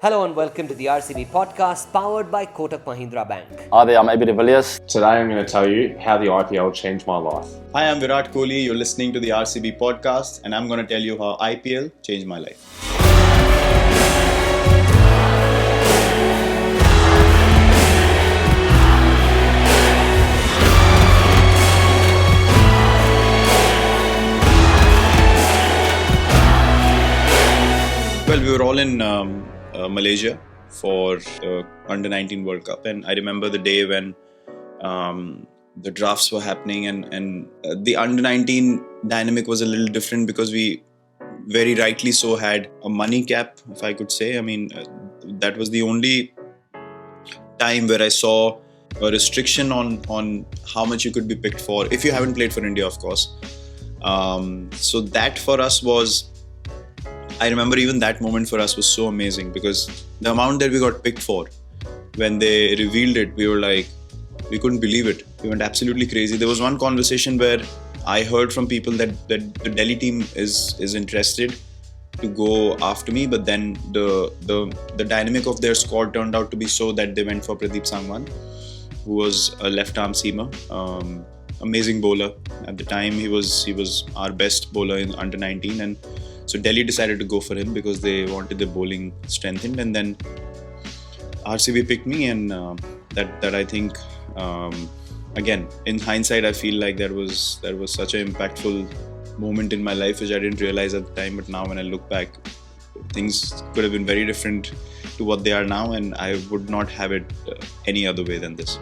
Hello and welcome to the RCB Podcast, powered by Kotak Mahindra Bank. Hi there, I'm AB de Villiers. Today I'm going to tell you how the IPL changed my life. Hi, I'm Virat Kohli. You're listening to the RCB Podcast, and I'm going to tell you how IPL changed my life. Well, we were all in Malaysia for the Under-19 World Cup, and I remember the day when the drafts were happening and the Under-19 dynamic was a little different because we very rightly so had a money cap, if I could say. I mean, that was the only time where I saw a restriction on how much you could be picked for, if you haven't played for India, of course. So that for us was, I remember even that moment for us was so amazing because the amount that we got picked for, when they revealed it, we were like, we couldn't believe it. We went absolutely crazy. There was one conversation where I heard from people that the Delhi team is interested to go after me, but then the dynamic of their squad turned out to be so that they went for Pradeep Sangwan, who was a left-arm seamer, amazing bowler. At the time, he was our best bowler in Under-19, and so Delhi decided to go for him because they wanted the bowling strengthened, and then RCB picked me, and that I think, again, in hindsight, I feel like that was such an impactful moment in my life, which I didn't realize at the time. But now when I look back, things could have been very different to what they are now, and I would not have it any other way than this.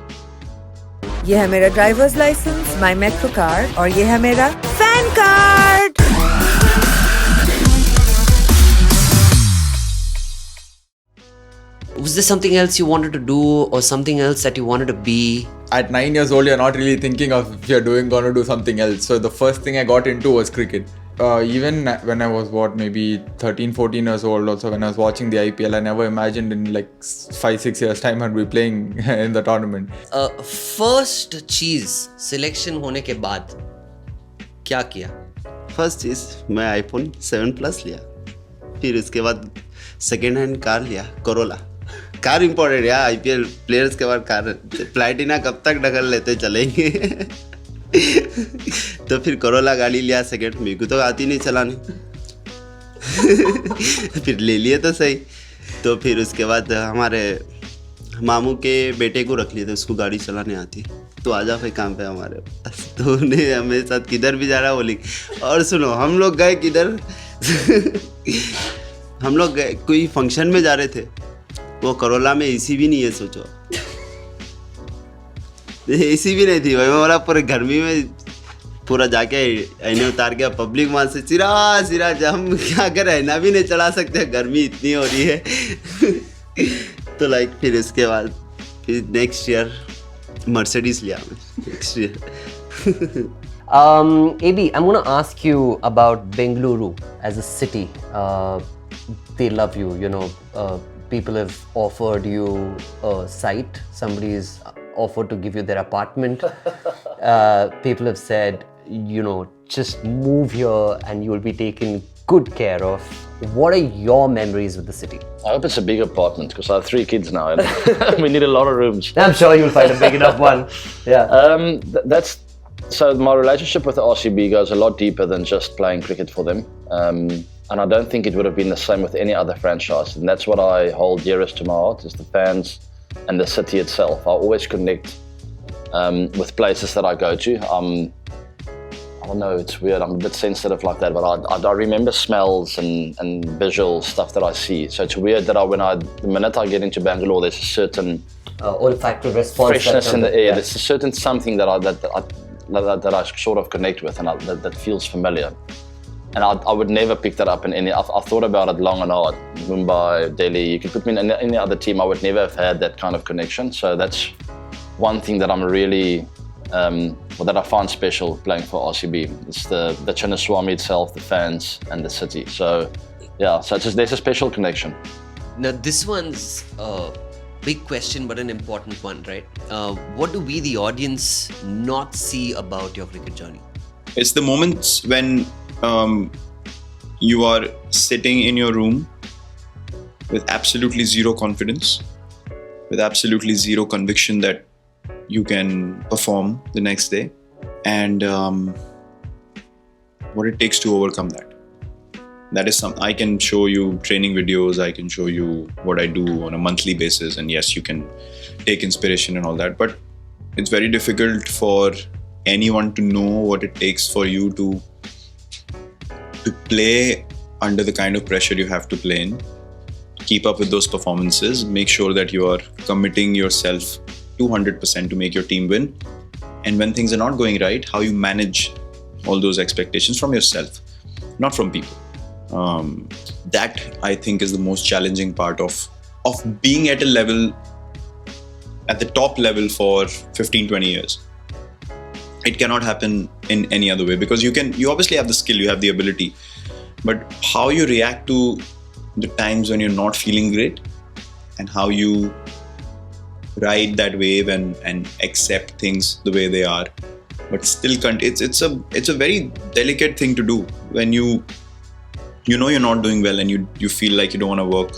ये है मेरा driver's licence, my metro card और ये है मेरा fan card. Was there something else you wanted to do or something else that you wanted to be? At 9 years old, you're not really thinking of if you're gonna do something else. So the first thing I got into was cricket. Even when I was maybe 13, 14 years old, also when I was watching the IPL, I never imagined in like 5-6 years time I'd be playing in the tournament. First चीज selection होने के बाद क्या किया? First चीज़ मैं iPhone 7 plus लिया, फिर उसके बाद सेकेंड हैंड कार लिया, कोरोला. कार इम्पोर्टेंट यार, आईपीएल प्लेयर्स के बाद कार. प्लैटिना कब तक ढकल लेते चलेंगे. तो फिर कोरोला गाड़ी लिया सेकेंड, मेरे को तो आती नहीं चलाने. फिर ले लिए तो सही. तो फिर उसके बाद हमारे मामू के बेटे को रख लिए थे, उसको गाड़ी चलाने आती. तो आजा भाई काम पे हमारे पास. तो उन्हें हमारे साथ किधर भी जा रहा बोली. और सुनो, हम लोग गए किधर. हम लोग गए कोई फंक्शन में जा रहे थे, वो करोला में एसी भी नहीं है. सोचो, एसी भी नहीं थी भाई. मैं बोला पूरे गर्मी में पूरा जाके आईने उतार के पब्लिक वहाँ से सिरा हम क्या करें, आईना भी नहीं चला सकते, गर्मी इतनी हो रही है. तो लाइक फिर इसके बाद फिर नेक्स्ट ईयर मर्सिडीज लिया next year. AB, I'm going to ask you about Bengaluru as a city. They love you, you know. People have offered you a site. Somebody's offered to give you their apartment. People have said, you know, just move here and you will be taken good care of. What are your memories with the city? I hope it's a big apartment because I have 3 kids now and we need a lot of rooms. I'm sure you'll find a big enough one. Yeah. So my relationship with the RCB goes a lot deeper than just playing cricket for them. And I don't think it would have been the same with any other franchise. And that's what I hold dearest to my heart, is the fans and the city itself. I always connect with places that I go to. I don't know, it's weird, I'm a bit sensitive like that, but I remember smells and visual stuff that I see. So it's weird that the minute I get into Bangalore, there's a certain olfactory response, freshness in the air. Yeah. There's a certain something that I sort of connect with, and that feels familiar. And I would never pick that up in any. I've thought about it long and hard. Mumbai, Delhi, you could put me in any other team, I would never have had that kind of connection. So that's one thing that I'm really, that I find special playing for RCB. It's the Chinnaswamy itself, the fans, and the city. So yeah, so there's a special connection. Now this one's a big question, but an important one, right? What do we, the audience, not see about your cricket journey? It's the moments when you are sitting in your room with absolutely zero confidence, with absolutely zero conviction that you can perform the next day, and what it takes to overcome that. That is some. I can show you training videos, I can show you what I do on a monthly basis, and yes, you can take inspiration and all that, but it's very difficult for anyone to know what it takes for you to play under the kind of pressure you have to play in, keep up with those performances, make sure that you are committing yourself 200% to make your team win, and when things are not going right, how you manage all those expectations from yourself, not from people. That I think is the most challenging part of being at a level, at the top level for 15-20 years. It cannot happen in any other way, because you obviously have the skill, you have the ability, but how you react to the times when you're not feeling great and how you ride that wave and accept things the way they are, but still it's a very delicate thing to do when you know you're not doing well and you feel like you don't want to work,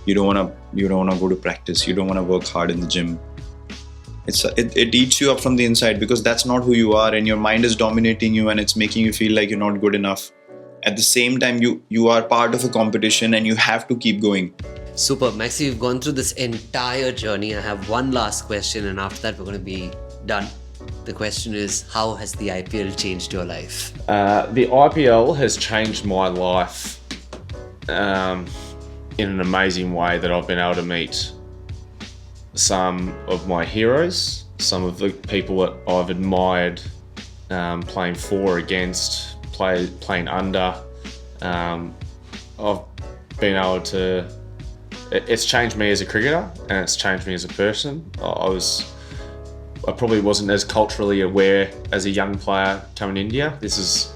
you don't want to go to practice, you don't want to work hard in the gym. It eats you up from the inside, because that's not who you are, and your mind is dominating you and it's making you feel like you're not good enough. At the same time, you are part of a competition and you have to keep going. Super. Maxi, we've gone through this entire journey. I have one last question, and after that we're going to be done. The question is, how has the IPL changed your life? The IPL has changed my life in an amazing way, that I've been able to meet some of my heroes, some of the people that I've admired playing for, against, playing under. I've been able to... It's changed me as a cricketer, and it's changed me as a person. I probably wasn't as culturally aware as a young player coming to India. This is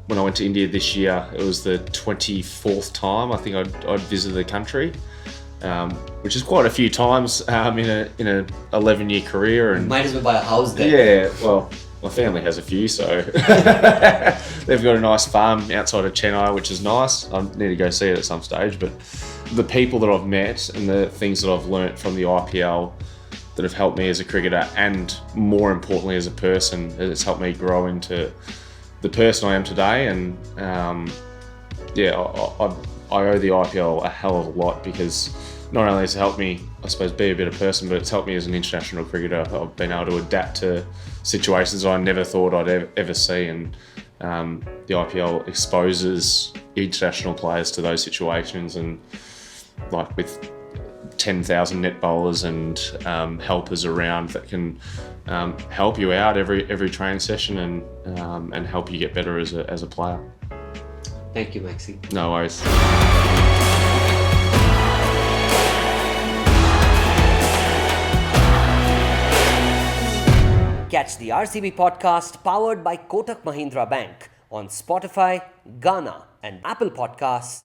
when I went to India this year. It was the 24th time I think I'd visited the country, which is quite a few times in a 11-year career. And might as well buy a house there. Yeah, well, my family has a few, so they've got a nice farm outside of Chennai, which is nice. I need to go see it at some stage. But the people that I've met and the things that I've learnt from the IPL that have helped me as a cricketer, and more importantly as a person, it's helped me grow into the person I am today. And I owe the IPL a hell of a lot, because not only has it helped me, I suppose, be a better person, but it's helped me as an international cricketer. I've been able to adapt to situations I never thought I'd ever see, and the IPL exposes international players to those situations, and like with 10,000 net bowlers and helpers around that can help you out every training session and help you get better as a player. Thank you, Maxi. No worries. Catch the RCB Podcast powered by Kotak Mahindra Bank on Spotify, Gaana and Apple Podcasts.